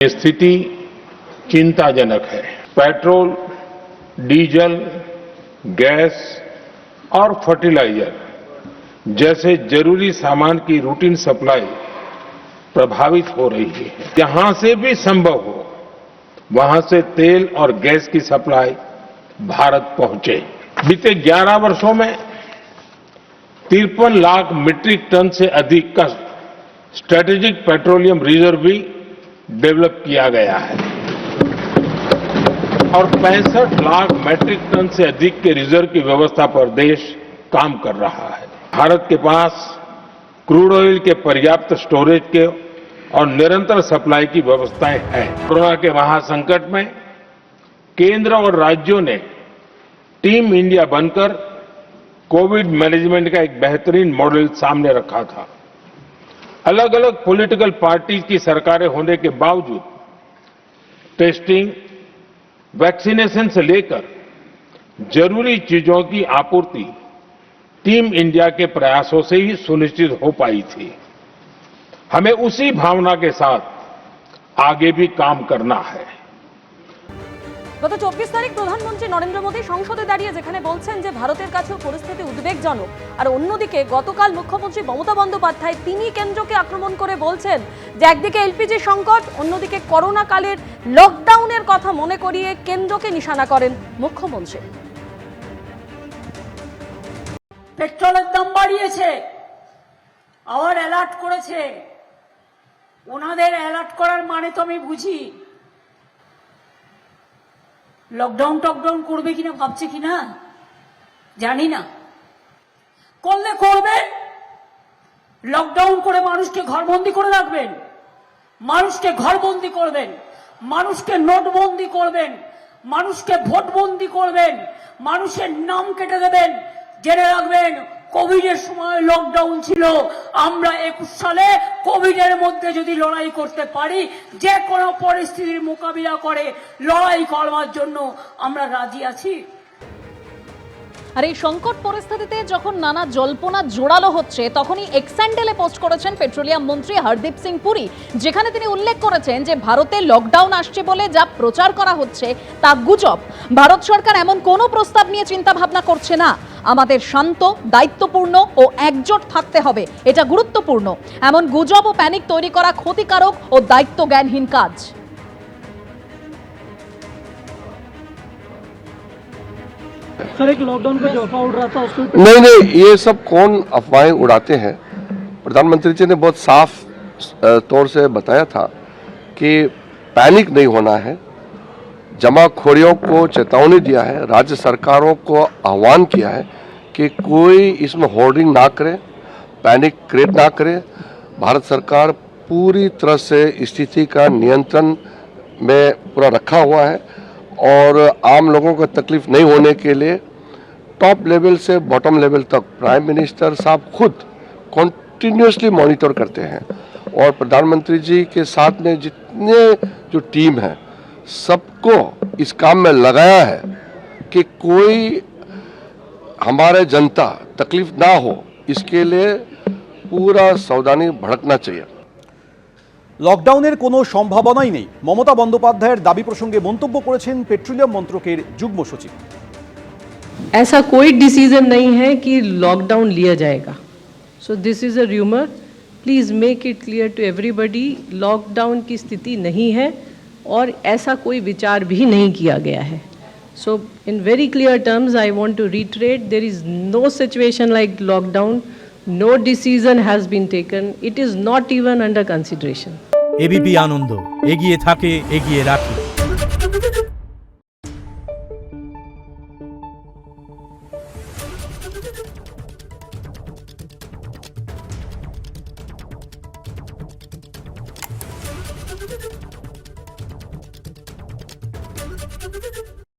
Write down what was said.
ये स्थिति चिंताजनक है। पेट्रोल, डीजल, गैस और फर्टिलाइजर जैसे जरूरी सामान की रूटीन सप्लाई प्रभावित हो रही है। जहां से भी संभव हो वहां से तेल और गैस की सप्लाई भारत पहुंचे। बीते 11 वर्षों में 53 लाख मीट्रिक टन से अधिक का स्ट्रेटेजिक पेट्रोलियम रिजर्व भी डेवलप किया गया है और 65 लाख मीट्रिक टन से अधिक के रिजर्व की व्यवस्था पर देश काम कर रहा है। भारत के पास क्रूड ऑयल के पर्याप्त स्टोरेज के और निरंतर सप्लाई की व्यवस्थाएं हैं। कोरोना के महासंकट में केंद्र और राज्यों ने टीम इंडिया बनकर कोविड मैनेजमेंट का एक बेहतरीन मॉडल सामने रखा था। अलग अलग पॉलिटिकल पार्टीज की सरकारें होने के बावजूद टेस्टिंग, वैक्सीनेशन से लेकर जरूरी चीजों की आपूर्ति टीम इंडिया के प्रयासों से ही सुनिश्चित हो पाई थी। हमें उसी भावना के साथ आगे भी काम करना है। গত 24 তারিখ প্রধানমন্ত্রী নরেন্দ্র মোদী সংসদে দাঁড়িয়ে যেখানে বলছেন যে ভারতের কাছেও পরিস্থিতি উদ্বেগজনক, আর অন্যদিকে গতকাল মুখ্যমন্ত্রী মমতা বন্দ্যোপাধ্যায় তিনি কেন্দ্রকে আক্রমণ করে বলছেন যে একদিকে এলপিজি সংকট, অন্যদিকে করোনা কালের লকডাউনের কথা মনে করিয়ে কেন্দ্রকে নিশানা করেন মুখ্যমন্ত্রী। পেট্রোলের দাম বাড়িয়েছে, আবার অ্যালার্ট করেছে। ওনাদের অ্যালার্ট করার মানে তো আমি বুঝি, লকডাউন টকডাউন করবে কিনা ভাবছে কিনা জানি না। করলে করবেন, লকডাউন করে মানুষকে ঘরবন্দি করে রাখবেন, মানুষকে ঘরবন্দি করবেন, মানুষকে নোটবন্দি করবেন, মানুষকে ভোটবন্দি করবেন, মানুষের নাম কেটে দেবেন। জেনে রাখবেন কোভিডের সময় লকডাউন ছিল, আমরা 21 সালে কোভিডের মধ্যে যদি লড়াই করতে পারি, যে কোনো পরিস্থিতির মোকাবিলা করে লড়াই করবার জন্য আমরা রাজি আছি। আর এই সংকট পরিস্থিতিতে যখন নানা জল্পনা জোরালো হচ্ছে তখনই এক্স্যান্ডেলে পোস্ট করেছেন পেট্রোলিয়াম মন্ত্রী হরদীপ সিং পুরী, যেখানে তিনি উল্লেখ করেছেন যে ভারতে লকডাউন আসছে বলে যা প্রচার করা হচ্ছে তা গুজব। ভারত সরকার এমন কোনো প্রস্তাব নিয়ে চিন্তা ভাবনা করছে না। আমাদের শান্ত, দায়িত্বপূর্ণ ও একজোট থাকতে হবে, এটা গুরুত্বপূর্ণ। এমন গুজব ও প্যানিক তৈরি করা ক্ষতিকারক ও দায়িত্ব জ্ঞানহীন কাজ। सर, एक लॉकडाउन पे जो अफवाह उड़ रहा था उसको नहीं, ये सब कौन अफवाहें उड़ाते हैं। प्रधानमंत्री जी ने बहुत साफ तौर से बताया था कि पैनिक नहीं होना है, जमाखोरियों को चेतावनी दिया है, राज्य सरकारों को आह्वान किया है कि कोई इसमें होर्डिंग ना करे, पैनिक क्रिएट ना करे। भारत सरकार पूरी तरह से स्थिति का नियंत्रण में पूरा रखा हुआ है और आम लोगों को तकलीफ नहीं होने के लिए टॉप लेवल से बॉटम लेवल तक प्राइम मिनिस्टर साहब खुद कॉन्टिन्यूसली मॉनिटर करते हैं और प्रधानमंत्री जी के साथ में जितने जो टीम है सबको इस काम में लगाया है कि कोई हमारे जनता तकलीफ ना हो, इसके लिए पूरा सावधानी भड़कना चाहिए। লকডাউনের কোনো সম্ভাবনাই নেই মমতা বন্দ্যোপাধ্যায়ের দাবি প্রসঙ্গে মন্তব্য করেছেন পেট্রোলিয়াম মন্ত্রকের যুগ্ম সচিব। ऐसा कोई डिसीजन नहीं है कि लॉकडाउन लिया जाएगा। So this is a rumour, please make it clear to everybody, lockdown की स्थिति नहीं है और ऐसा कोई विचार भी नहीं किया गया है। So in very clear terms I want to reiterate, there is no situation like lockdown, no decision has been taken, it is not even under consideration. ABP Ananda एगिए थाके एगिए राखे।